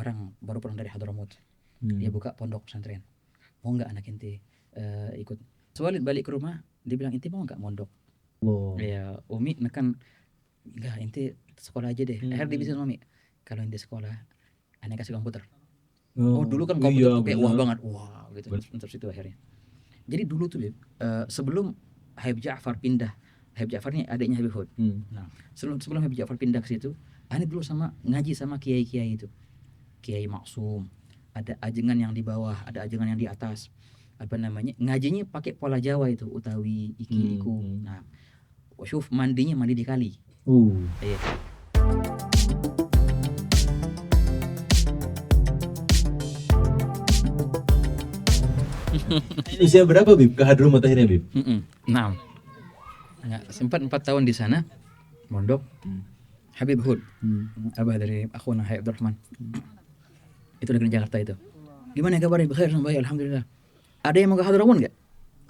orang baru pulang dari Hadramaut. Dia buka pondok pesantren. Mau nggak anak inti ikut? Soalnya balik ke rumah, dia bilang inti mau nggak mondok? Ya Umi nekan, enggak inti sekolah aja deh. Akhirnya dia bisa sama Umi, kalau inti sekolah, aneh kasih komputer. Oh dulu kan komputer tuh kayak wah banget, wah gitu. Untuk situ akhirnya. Jadi dulu tuh sebelum Habib Ja'far pindah, Habib Ja'far ini adiknya Habib Hud. Nah, sebelum Habib Ja'far pindah ke situ, aneh dulu sama ngaji sama kiai-kiai itu. Kiai Maksum, ada ajengan yang di bawah, ada ajengan yang di atas. Apa namanya? Ngajinya pakai pola Jawa itu, utawi, iki, iku. Nah, syuf mandinya mandi di kali. Iya. Usia berapa Bib ke Hadramaut akhirnya Bib? Nah, sempat 4 tahun di sana mondok. Habib Hud, abah dari akhuna Habib Abdurrahman, itu dari Jakarta itu. Gimana kabarnya? Bekhair sama baik, alhamdulillah. Ada yang mau ke Hadramaut nggak?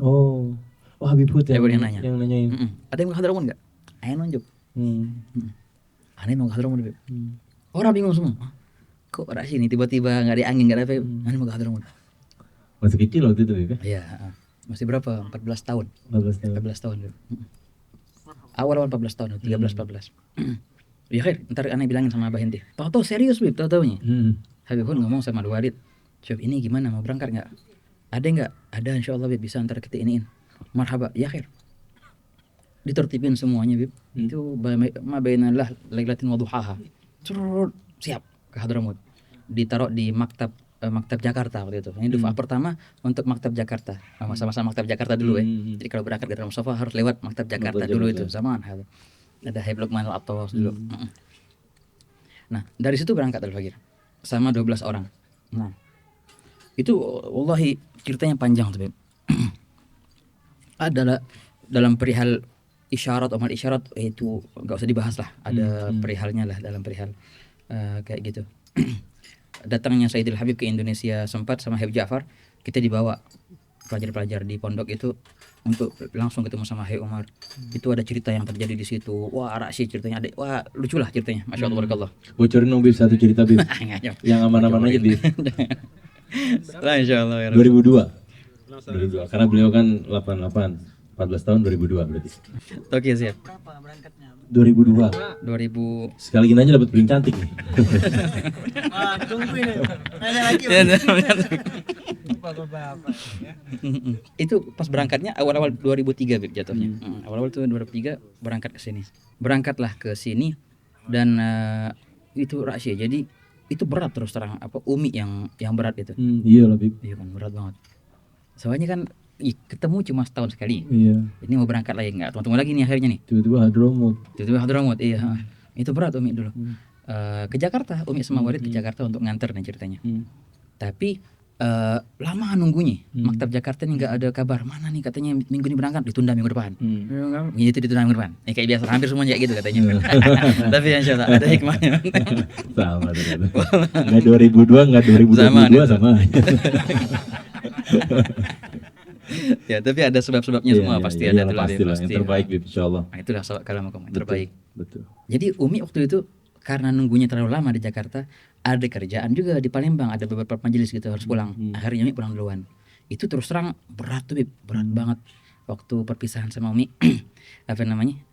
Oh Habib Hud yang nanya. Yang nanyain. Ada yang mau ke Hadramaut nggak? Ayo nunjuk. Aneh mau ke Hadramaut Bib. Orang bingung semua. Kok arah sini tiba-tiba nggak ada angin, nggak ada apa? Aneh mau ke Hadramaut. Masih kecil waktu itu Bib? Iya, masih berapa? 14 tahun. 14 tahun Bib. Awal 14 tahun, 13-14. Ya khair, ntar aneh bilangin sama abah inti. Tahu-tahu serius Bib, tahu-taunya. Habib Hud ngomong sama Walid, Syuf ini gimana, mau berangkat nggak? Ada nggak? Ada, insyaallah Bib, bisa ntar kita iniin. Marhaba, ya khair. Ditertibin semuanya Bib. Itu ma bainallah lailatin wa duhaha. Siap ke Hadramaut. Ditaruh di maktab Jakarta waktu itu. Ini duf'ah pertama untuk maktab Jakarta. Sama-sama maktab Jakarta dulu ya. Jadi kalau berangkat ke Mustafa harus lewat maktab Jakarta dulu itu. Zaman ada Habib Lukman Al-Attawas dulu. Nah, dari situ berangkat Al-Fakir sama 12 orang. Nah, itu wallahi ceritanya panjang tuh Beb. Adalah dalam perihal isyarat, amal isyarat itu enggak usah dibahas lah. Ada perihalnya lah dalam perihal kayak gitu. Datangnya Sayyidil Habib ke Indonesia sempat sama Habib Ja'far, kita dibawa pelajar-pelajar di pondok itu untuk langsung ketemu sama Habib Umar. Itu ada cerita yang terjadi di situ. Wah, rahasia ceritanya ada. Wah, lucu lah ceritanya. Masya Allah, barakallah. Bocorin dong Bib satu cerita Bib. Yang aman-aman aja Bib. Masya Allah ya. 2002. Karena beliau kan 88. 14 tahun 2002 berarti. Oke, siap. Berapa berangkatnya? 2000 sekali gini aja dapat piring cantik nih. Tunggu ini. Ada lagi. Itu pas berangkatnya awal-awal 2003 Bib jatuhnya. Awal-awal tuh 2003 berangkat ke sini. Berangkatlah ke sini dan itu rahasia. Jadi itu berat terus terang Umi yang berat itu. Iya lah Bib. Iya kan berat banget. Soalnya kan ketemu cuma setahun sekali. Iya. Ini mau berangkat lagi nggak? Tunggu lagi nih akhirnya nih. Tiba-tiba Hadramaut. Iya. Itu berat Umi dulu. Ke Jakarta, Umi sama Walid ke Jakarta untuk nganter nih ceritanya. Tapi lama nunggunya. Maktab Jakarta nih nggak ada kabar. Mana nih katanya minggu ini berangkat, ditunda minggu depan. Itu ditunda minggu depan. Kayak biasa hampir semuanya kayak gitu katanya. Tapi insyaallah ada hikmahnya. Sama ternyata. Nggak 2002, nggak 2022 sama. Ya, tapi ada sebab-sebabnya semua pasti ada dulu. Pastilah yang terbaik insyaallah. Nah, itulah kalau mau yang terbaik. Betul. Jadi Umi waktu itu karena nunggunya terlalu lama di Jakarta, ada kerjaan juga di Palembang, ada beberapa majelis gitu harus pulang. Akhirnya Umi pulang duluan. Itu terus terang berat tuh, Bib. Berat banget waktu perpisahan sama Umi.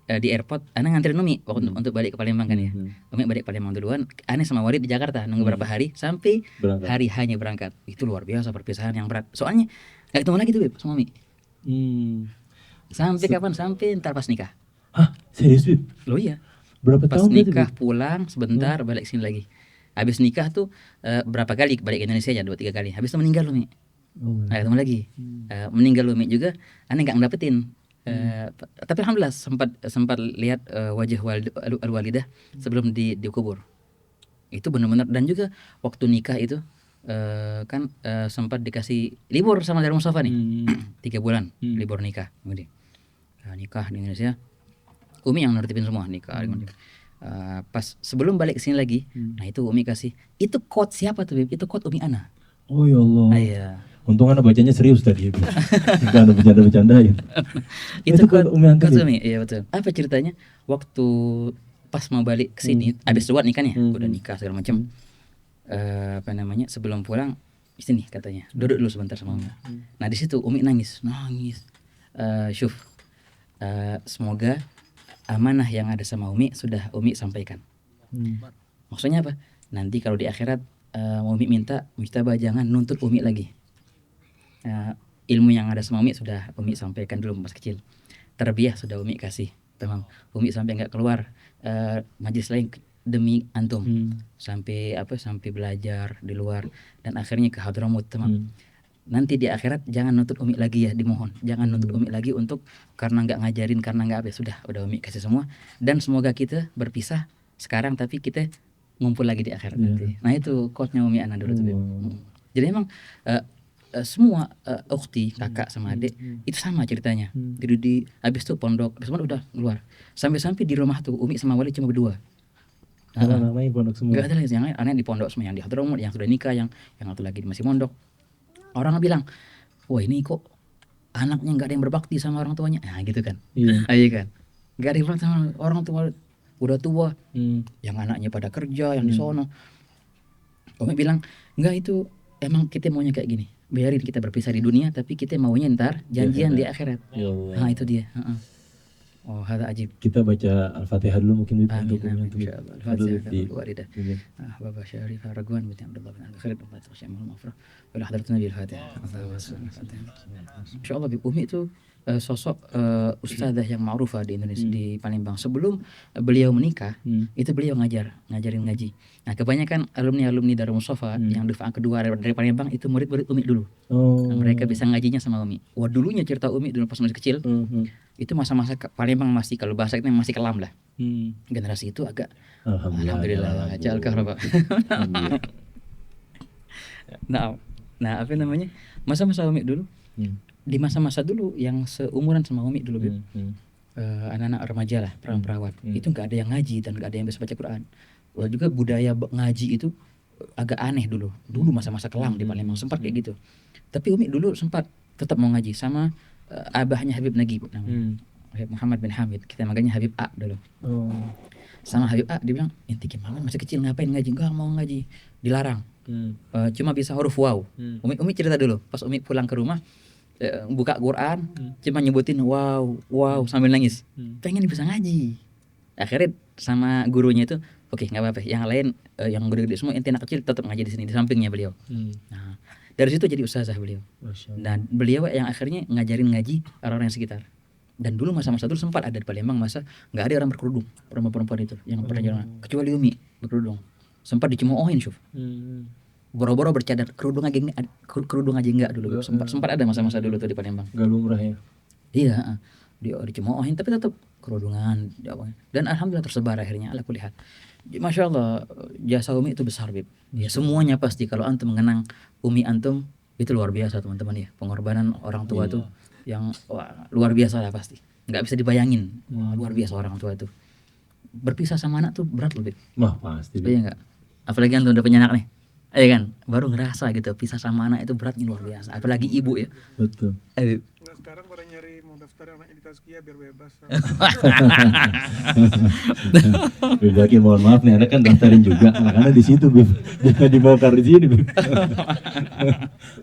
Di airport, Ana nganterin Umi untuk balik ke Palembang kan ya. Umi balik Palembang duluan, Ana sama Walid di Jakarta nunggu berapa hari sampai hari hanya berangkat. Itu luar biasa perpisahan yang berat. Soalnya gak ketemu lagi tuh Bib sama Umi. Sampai kapan? Sampai ntar pas nikah. Hah? Serius Bib? Loh iya. Berapa pas tahun nikah pulang sebentar balik sini lagi. Habis nikah tuh berapa kali balik ke Indonesia aja 2-3 kali. Habis itu meninggal Umi. Gak ketemu lagi. Meninggal Umi juga aneh gak ngedapetin. Tapi alhamdulillah sempat lihat wajah al-walidah sebelum dikubur. Itu benar-benar. Dan juga waktu nikah itu kan sempat dikasih libur sama dari Mustafa nih 3 bulan libur nikah. Kemudian nikah di Indonesia, Umi yang nertibin semua nikah. Pas sebelum balik ke sini lagi, nah itu Umi kasih. Itu quote siapa tuh Bib? Itu quote Umi Ana. Oh ya Allah. Iya. Untung Ana bacanya serius tadi. Enggak ada bercanda-bercandain. Itu quote Umi. Iya betul. Apa ceritanya? Waktu pas mau balik ke sini, habis buat nikah nih, udah nikah segala macam. apa namanya, sebelum pulang sini katanya duduk dulu sebentar sama Umi. Nah di situ Umi nangis. Syuf, semoga amanah yang ada sama Umi sudah Umi sampaikan. Maksudnya apa? Nanti kalau di akhirat Umi minta jangan nuntut Umi lagi. Ilmu yang ada sama Umi sudah Umi sampaikan dulu pas kecil. Tarbiyah sudah Umi kasih. Tamam. Umi sampai nggak keluar majelis lain demi antum. Sampai belajar di luar dan akhirnya ke Hadramut, tamam. Nanti di akhirat jangan nuntut Umi lagi ya, dimohon. Jangan nuntut Umi lagi untuk karena nggak ngajarin, karena nggak apa, sudah Umi kasih semua. Dan semoga kita berpisah sekarang tapi kita ngumpul lagi di akhirat nanti. Nah itu quote-nya Umi Ana dulu tuh. Jadi emang semua ukhti, kakak sama adik itu sama ceritanya. Jadi di habis itu pondok, semua udah keluar. Sampai di rumah tuh Umi sama Wali cuma berdua. Namanya pondok semua. Gak ada lagi yang lain, aneh di pondok semua, yang di Hadramut, yang sudah nikah, yang satu lagi masih mondok. Orang bilang, wah ini kok anaknya nggak ada yang berbakti sama orang tuanya, nah gitu kan. Iya kan, nggak ada yang berbakti sama orang tua, udah tua, yang anaknya pada kerja, yang di sono. Umi bilang, nggak, itu emang kita maunya kayak gini, biarin kita berpisah di dunia tapi kita maunya ntar janjian di akhirat. Nah itu dia. Oh, hada ajib. Kita baca Al-Fatihah dulu mungkin Amin, amin. untuk Insyaallah. Al-Fatihah di Bapak Syarif Haraguan bin Abdullah bin Al-Khair Allah tasyamul mafrah. Wal hadrat Nabi Al-Fatihah. Insyaallah Umi itu sosok ustazah yang ma'rufah di Indonesia, di Palembang. Sebelum beliau menikah, itu beliau ngajarin ngaji. Nah, kebanyakan alumni Darul Mustafa yang dufaan kedua dari Palembang itu murid-murid Umi dulu. Nah, mereka bisa ngajinya sama Umi. Wah, dulunya cerita Umi dulu pas masih kecil. Itu masa-masa Palembang masih, kalau bahasa itu masih kelam lah. Generasi itu agak alhamdulillah ajal kahraba. Nah, apa namanya? Masa-masa Umi dulu. Di masa-masa dulu yang seumuran sama Umi dulu, anak-anak remaja lah, perawan-perawan. Itu nggak ada yang ngaji dan nggak ada yang bisa baca Quran. Lalu juga budaya ngaji itu agak aneh dulu masa-masa kelam di Palembang sempat kayak gitu. Tapi Umi dulu sempat tetap mau ngaji sama abahnya Habib Nagib namanya. Habib Muhammad bin Hamid, kita manggilnya Habib A dulu. Sama Habib A dia bilang, "Inti gimana masih kecil ngapain ngaji?" "Enggak mau ngaji." Dilarang. Cuma bisa huruf waw. Umi cerita dulu pas Umi pulang ke rumah, buka Quran, cuma nyebutin wow sambil nangis. Pengen bisa ngaji. Akhirnya sama gurunya itu, oke, nggak apa-apa. Yang lain yang gede-gede semua, inti anak kecil tetap ngaji di sini di sampingnya beliau. Nah, dari situ jadi ustazah beliau. Dan beliau yang akhirnya ngajarin ngaji orang-orang yang sekitar. Dan dulu masa-masa dulu sempat ada di Palembang masa nggak ada orang berkerudung, perempuan itu yang pernah jalan, kecuali Umi berkerudung. Sempat dicemoohin, Syuf. Boro-boro bercadar, kerudung aja enggak dulu. Sempat ada masa-masa dulu tuh di Palembang. Gak lumrah ya. Iya, dicemoohin tapi tetap kerudungan. Dan alhamdulillah tersebar akhirnya, ala kulli hal. Masya Allah, jasa Umi itu besar, Bib. Ya semuanya pasti kalau antum mengenang Umi antum itu luar biasa, teman-teman ya. Pengorbanan orang tua tuh yang luar biasa lah pasti. Nggak bisa dibayangin. Luar biasa orang tua itu. Berpisah sama anak tuh berat loh, Bib. Wah, pasti. Iya enggak? Apalagi antum udah punya anak nih. Iya kan? Baru ngerasa gitu pisah sama anak itu beratnya luar biasa. Apalagi ibu ya. Betul. Nah, sekarang pada nyari mau daftar anaknya di Tazkiyah biar bebas. Bib lagi mohon maaf nih, Anda kan daftarin juga, makanya di situ Bib, jangan dibongkar di sini Bib.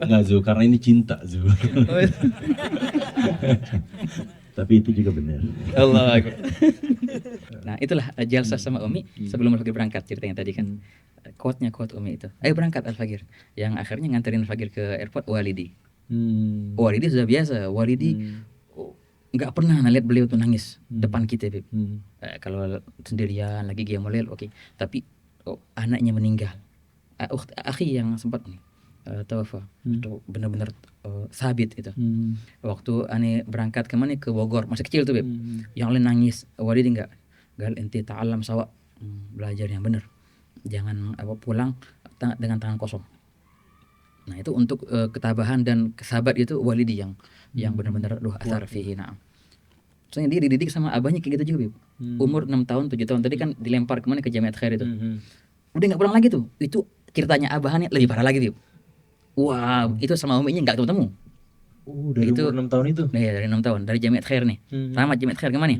Enggak Zu, karena ini cinta Zu. Tapi itu juga benar. Allah. Nah itulah jalsah sama Umi sebelum Al-Fagir berangkat, ceritanya tadi kan. Quote Umi itu, ayo berangkat Al-Fagir. Yang akhirnya nganterin Al-Fagir ke airport Walidi. Walidi sudah biasa. Walidi nggak pernah lihat beliau tuh nangis depan kita, Bib. Kalau sendirian lagi Qiyamul oke. Tapi anaknya meninggal. Akhi yang sempat tawafa, itu benar-benar sabit itu. Waktu ane berangkat kemana, ke Bogor, masih kecil tuh, Bib. Yang lain nangis, Walidi enggak. Gal enti ta'alam sawa, belajar yang benar. Jangan pulang dengan tangan kosong. Nah itu untuk ketabahan dan kesabat itu Walidi yang benar-benar asar fihi. Nah, soalnya dia dididik sama abahnya kayak gitu juga, Bib. Umur 6 tahun 7 tahun tadi kan dilempar kemana, ke Jamiat Khair itu. Udah nggak pulang lagi tuh. Itu ceritanya abahnya lebih parah lagi, Bib. Wah, itu sama uminya nggak ketemu. Dari itu, umur 6 tahun itu? Nah, ya, dari 6 tahun, dari Jamiat Khair nih. Tamat Jamiat Khair kemana?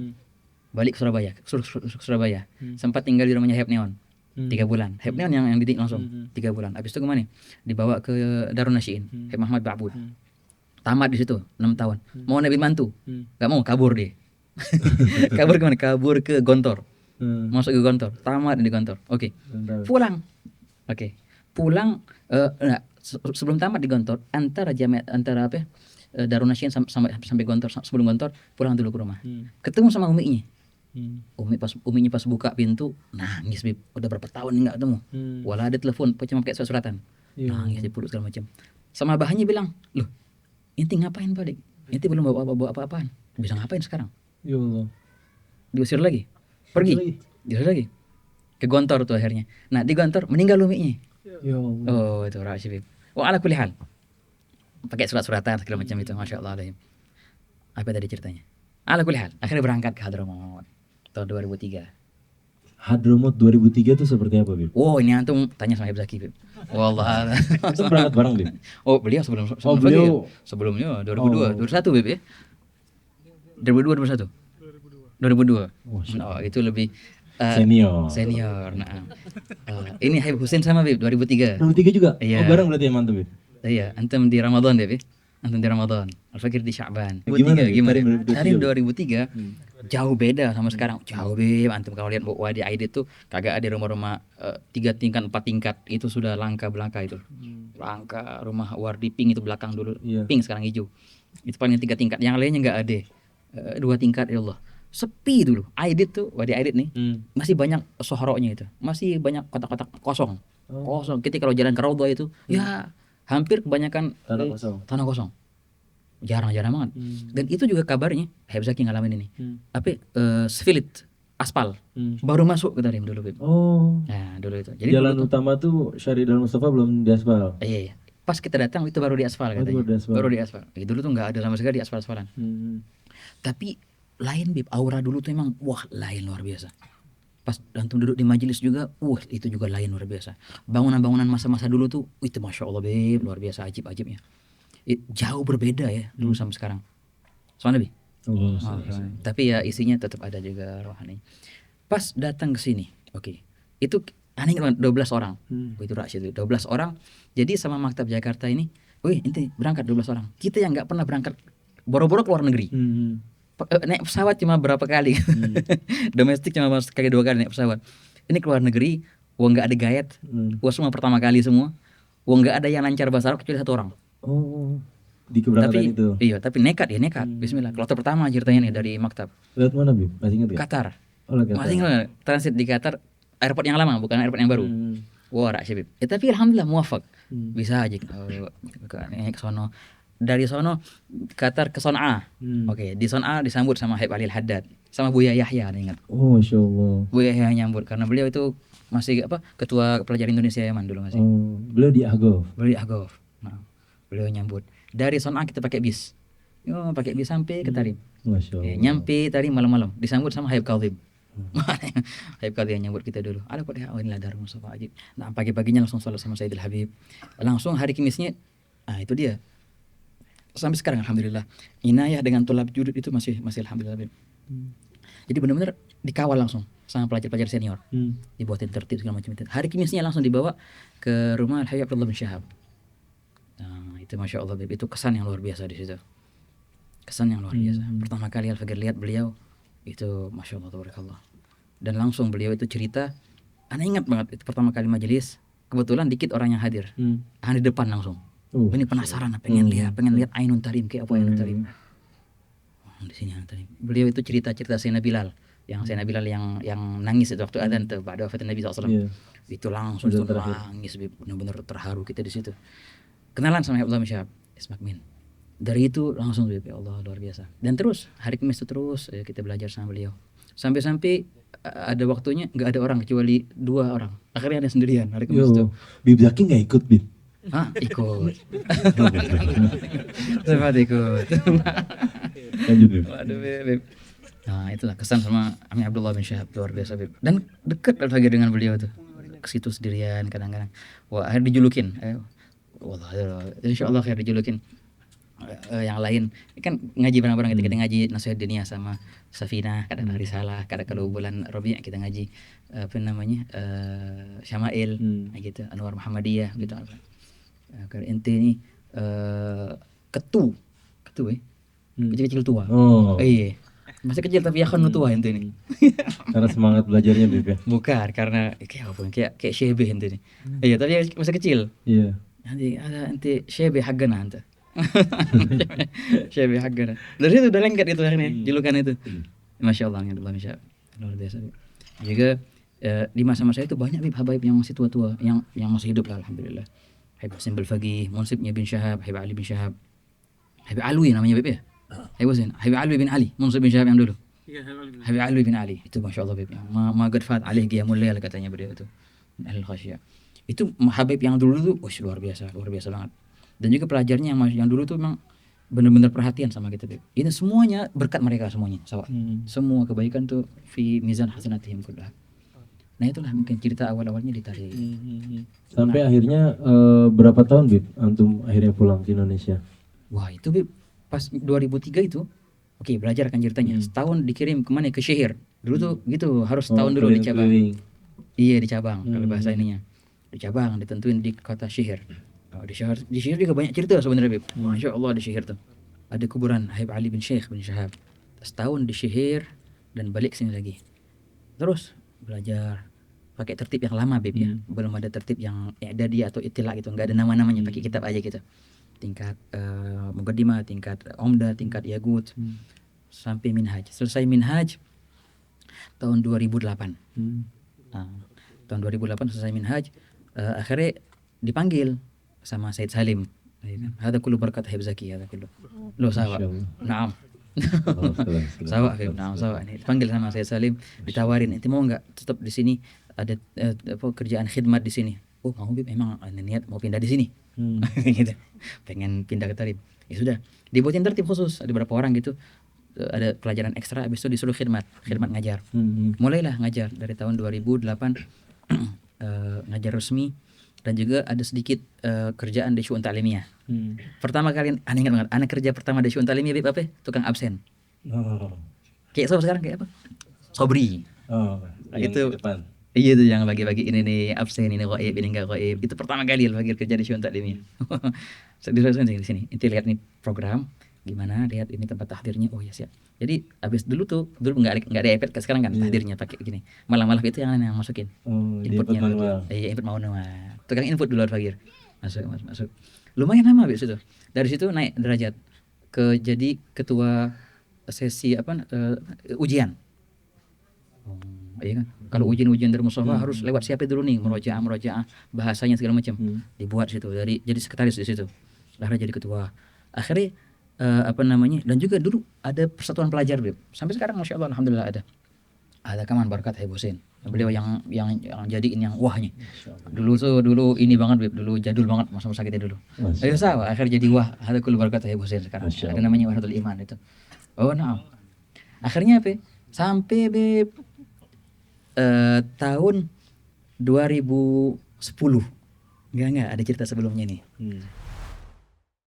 Balik ke Surabaya, Surabaya. Sempat tinggal di rumahnya Heb Neon. 3 bulan. Habib ini kan yang didik langsung 3 bulan. Habis itu kemana? Dibawa ke Darun Nasyiin, Habib Muhammad Ba'bud. Tamat di situ 6 tahun. Mau naik mantu, nggak mau, kabur dia. Kabur kemana? Kabur ke Gontor. Masuk ke Gontor, tamat di Gontor. Oke. Pulang. Oke. Pulang sebelum tamat di Gontor, antara apa ya? Darun Nasyiin sampai Gontor, sebelum Gontor pulang dulu ke rumah. Ketemu sama uminya. Uminya pas buka pintu nangis, Bib. Udah berapa tahun nggak ketemu. Walau ada telepon, cuma pakai suratan. Nangis di perut segala macam. Sama bahannya bilang, "Loh, inti ngapain balik? Inti belum bawa apa-apaan. Bisa ngapain sekarang?" Ya Allah. Diusir lagi. Pergi. Diusir lagi. Ke Gontor tuh akhirnya. Nah, di Gontor meninggal uminya. Ya Allah. Oh, itu rahasia, Bib. Ala kulli hal. Pakai surat-suratan segala macam itu, Masya Allah. Apa tadi ceritanya? Ala kulli hal. Akhirnya berangkat ke Hadramaut tahun 2003. Hadramaut 2003 itu seperti apa, Bib? Wow, ini antum tanya sama Habib Zaki, Bib. Wallah. Itu berangkat bareng, Bib? Oh, beliau sebelumnya 2002, 2001, Bib ya. 2002 2002. Oh, itu lebih senior. Nah. Ini Habib Husin sama Bib 2003. 2003 juga? Iya. Oh, bareng berarti ya, mantap, Bib? Iya, antum di Ramadan deh, Bib. Antum di Ramadan. Al-Fakir di Sya'ban. Gimana? Tarim 2003 jauh beda sama sekarang. Jauh, Bib. Antum kalau lihat Wadi Aidit tuh kagak ada rumah-rumah 3 tingkat 4 tingkat. Itu sudah langka belaka itu. Langka rumah wardi pink itu belakang dulu. Pink sekarang hijau. Itu paling 3 tingkat. Yang lainnya enggak ada. 2 tingkat, ya Allah. Sepi dulu. Aidit tuh, Wadi Aidit nih. Masih banyak sohoroknya itu. Masih banyak kotak-kotak kosong. Kosong. Ketika kalau jalan ke Raudhah itu, ya hampir kebanyakan tanah kosong. Jarang-jarang banget. Dan itu juga kabarnya Habib Zaki ngalamin ini. Sfilit, aspal. Baru masuk ke Tarim dulu, Bib. Oh. Nah, dulu itu. Jadi Jalan dulu utama tuh Syari dan Mustafa belum diaspal. iya. Pas kita datang itu baru diaspal katanya. Baru diaspal. Dulu tuh nggak ada sama sekali aspal-aspalan. Tapi lain, Bib. Aura dulu tuh emang lain luar biasa. Pas antum duduk di majelis juga, itu juga lain luar biasa. Bangunan-bangunan masa-masa dulu tuh, itu Masya Allah, Bib, luar biasa, ajib-ajibnya. Jauh berbeda ya dulu sama sekarang. Soalnya, Bib. Tapi ya isinya tetap ada juga rohani. Pas datang ke sini, itu aneh 12 orang. Itu rahasia itu, 12 orang. Jadi sama Maktab Jakarta ini, inti berangkat 12 orang. Kita yang nggak pernah berangkat, boro-boro keluar negeri. Naik pesawat cuma berapa kali. Domestik cuma sekali 2 kali naik pesawat. Ini keluar negeri, nggak ada gayet, semua pertama kali semua. Nggak ada yang lancar bahasa Arab kecuali 1 orang. Oh, di keberangkatan itu. Iya, tapi nekat. Bismillah. Kloter pertama ceritanya nih dari Maktab. Lewat mana, Bib? Masih ingat gak? Qatar. Qatar. Masih ingat, transit di Qatar, airport yang lama bukan airport yang baru. Wah, Bib. Tapi alhamdulillah muwafaq. Bisa aja ke sono. Dari sono Qatar ke Son'a. Di Son'a disambut sama Habib Ali Al-Haddad, sama Buya Yahya, ingat. Oh, Masya Allah. Buya Yahya nyambut karena beliau itu masih ketua pelajar Indonesia Yaman dulu masih. Beliau di Ahgof. Nah, beliau nyambut. Dari Son'a kita pakai bis. Pakai bis sampai ke Tarim. Masya Allah. Nyampe Tarim malam-malam disambut sama Habib Khalid. Habib Khalid yang nyambut kita dulu. Inilah Darul Mustafa Ajib. Nah, pagi-paginya langsung sholat sama Sayyidil Habib. Langsung hari Kamisnya, itu dia. Sampai sekarang alhamdulillah inayah dengan tulab judud itu masih alhamdulillah, Bib. Jadi benar-benar dikawal langsung sama pelajar-pelajar senior. Dibuatin tertib segala macam itu. Hari Kamisnya langsung dibawa ke rumah Al-Habib Abdullah bin Syahab. Nah, itu Masya Allah, Bib. Itu kesan yang luar biasa di situ. Kesan yang luar biasa. Pertama kali Al-Fakir lihat beliau itu Masya Allah, tabarakallah. Dan langsung beliau itu cerita, ana ingat banget itu pertama kali majelis, kebetulan dikit orang yang hadir. Ana di depan langsung. Ini penasaran, pengen lihat Ainun Tarim kayak apa Ainun Tarim. Di sini Ainun Tarim. Beliau itu cerita Sayyidina Bilal, yang yang nangis itu waktu adzan tuh pada wafat Nabi SAW. Itu langsung nangis, benar-benar terharu kita di situ. Kenalan sama Abdullah bin Syahab, Ismakmin. Dari itu langsung, ya Allah, luar biasa. Dan terus hari Kamis itu terus kita belajar sama beliau. Sampai ada waktunya nggak ada orang kecuali 2 orang. Akhirnya ada sendirian hari Kamis itu. Bib Zaki nggak ikut, Bib? Ikut. Sempat ikut. Lanjut, Bib. Waduh, Bib. Nah, itulah kesan sama Ami Abdullah bin Syahab, luar biasa, Bib. Dan dekat lagi dengan beliau tuh. Ke situ sendirian kadang-kadang. Wah, akhirnya dijulukin. Wallah, insyaallah akhirnya dijulukin yang lain kan ngaji bareng-bareng kita ngaji nasihat dunia sama Safina, kadang hari salah, kadang kalau bulan Rabi' kita ngaji apa namanya Syama'il gitu, Anwar Muhammadiyah gitu. Kalau ente ini ketu kecil-kecil tua. Oh. Iya. Masih kecil tapi ya kan tua ente ini. Karena semangat belajarnya Bib ya. Bukan karena kayak syebe ente ini. Iya, tapi masih kecil. Iya. Nanti ada ente syebe haggana ente. Syebe haggana. Dari situ udah lengket itu akhirnya julukan itu. Masya Allah, masya Allah, luar biasa. Juga di masa-masa itu banyak Habib yang masih tua-tua, yang masih hidup lah, alhamdulillah. Habib Hasan Al-Faqih, Munsibnya bin Syahab, Habib Ali bin Syahab, Habib Alwi namanya Habib ya. Habib Alwi bin Ali, Munsib bin Syahab yang dulu. Habib Alwi bin Ali itu masya Allah Habib yang ma gadfat alih qiyamul lail katanya beliau itu. Al-Khasyah. Itu Habib yang dulu tuh luar biasa banget. Dan juga pelajarnya yang dulu tuh memang benar-benar perhatian sama kita. Ini semuanya berkat mereka semuanya. Semua kebaikan tuh fi mizan hasanatihim kullah. Nah itulah mungkin cerita awal-awalnya ditarik. Sampai akhirnya berapa tahun Bib antum akhirnya pulang ke Indonesia? Wah itu Bib pas 2003 itu oke, belajar kan ceritanya. Setahun dikirim kemana, ke Syihir. Dulu tuh gitu harus setahun dulu di cabang. Iya di cabang kalau bahasa ininya. Di cabang ditentuin di kota Syihir. Di Syihir juga banyak cerita sebenarnya Bib. Masya Allah di Syihir tuh ada kuburan Habib Ali bin Syekh bin Syahab. Setahun di Syihir dan balik sini lagi. Terus belajar pakai tertib yang lama Bib ya. Belum ada tertib yang i'dadi atau itilak gitu, enggak ada nama-namanya, pakai kitab aja gitu. Tingkat muqaddimah, tingkat umdah, tingkat yagut sampai minhaj. Selesai minhaj tahun 2008. Nah, tahun 2008 selesai minhaj, akhirnya dipanggil sama Said Salim. Hada kullu barakat Habib Zaki, hada kullu. Lo sawa. Naam. Sawa Habib, naam sawa. Ini dipanggil sama Said Salim, ditawarin, "Ente mau enggak tetap di sini ada kerjaan khidmat di sini?" Oh, mau Bib, emang niat mau pindah di sini. Gitu. Pengen pindah ke Tarib. Ya sudah, dibuatin tertib khusus, ada beberapa orang gitu. Ada pelajaran ekstra, habis itu disuruh khidmat ngajar. Mulailah ngajar dari tahun 2008 ngajar resmi. Dan juga ada sedikit kerjaan di Syu'un Ta'limiyah. Pertama kali, aneh ingat banget, anak kerja pertama di Syu'un Ta'limiyah Bib apa? Tukang absen. Kayak sekarang kayak apa? Sobri. Itu depan. Iya itu yang bagi-bagi ini nih absen, ini ghaib, ini enggak ghaib. Itu pertama kali bagi kerja di Syu'un Ta'limiyah. Di sini. Inti lihat nih program gimana, lihat ini tempat tahdirnya. Oh ya siap. Jadi habis dulu enggak ada iPad, sekarang kan tahdirnya pakai gini. Malah itu yang masukin. Inputnya manual. Iya, input manual. Tukang input dulu Fagir. Masuk. Lumayan lama habis itu. Dari situ naik derajat ke jadi ketua sesi ujian. Iya kan? Kalau ujian dari musola harus lewat siapa dulu nih, murojaah, bahasanya segala macam. Dibuat situ jadi sekretaris di situ. Akhirnya jadi ketua. Akhirnya dan juga dulu ada persatuan pelajar Bib. Sampai sekarang masya Allah alhamdulillah ada. Ada Kaman Barakat Habib Husin. Beliau yang jadiin yang wahnya. Dulu ini banget Bib, dulu jadul banget masa-masa kita dulu. Ayo sawa akhirnya jadi wah, ada kullu Barakat Habib Husin sekarang. Ada namanya Wahdatul Iman itu. Oh, nah. Akhirnya apa? Sampai Bib tahun 2010. Enggak ada cerita sebelumnya nih.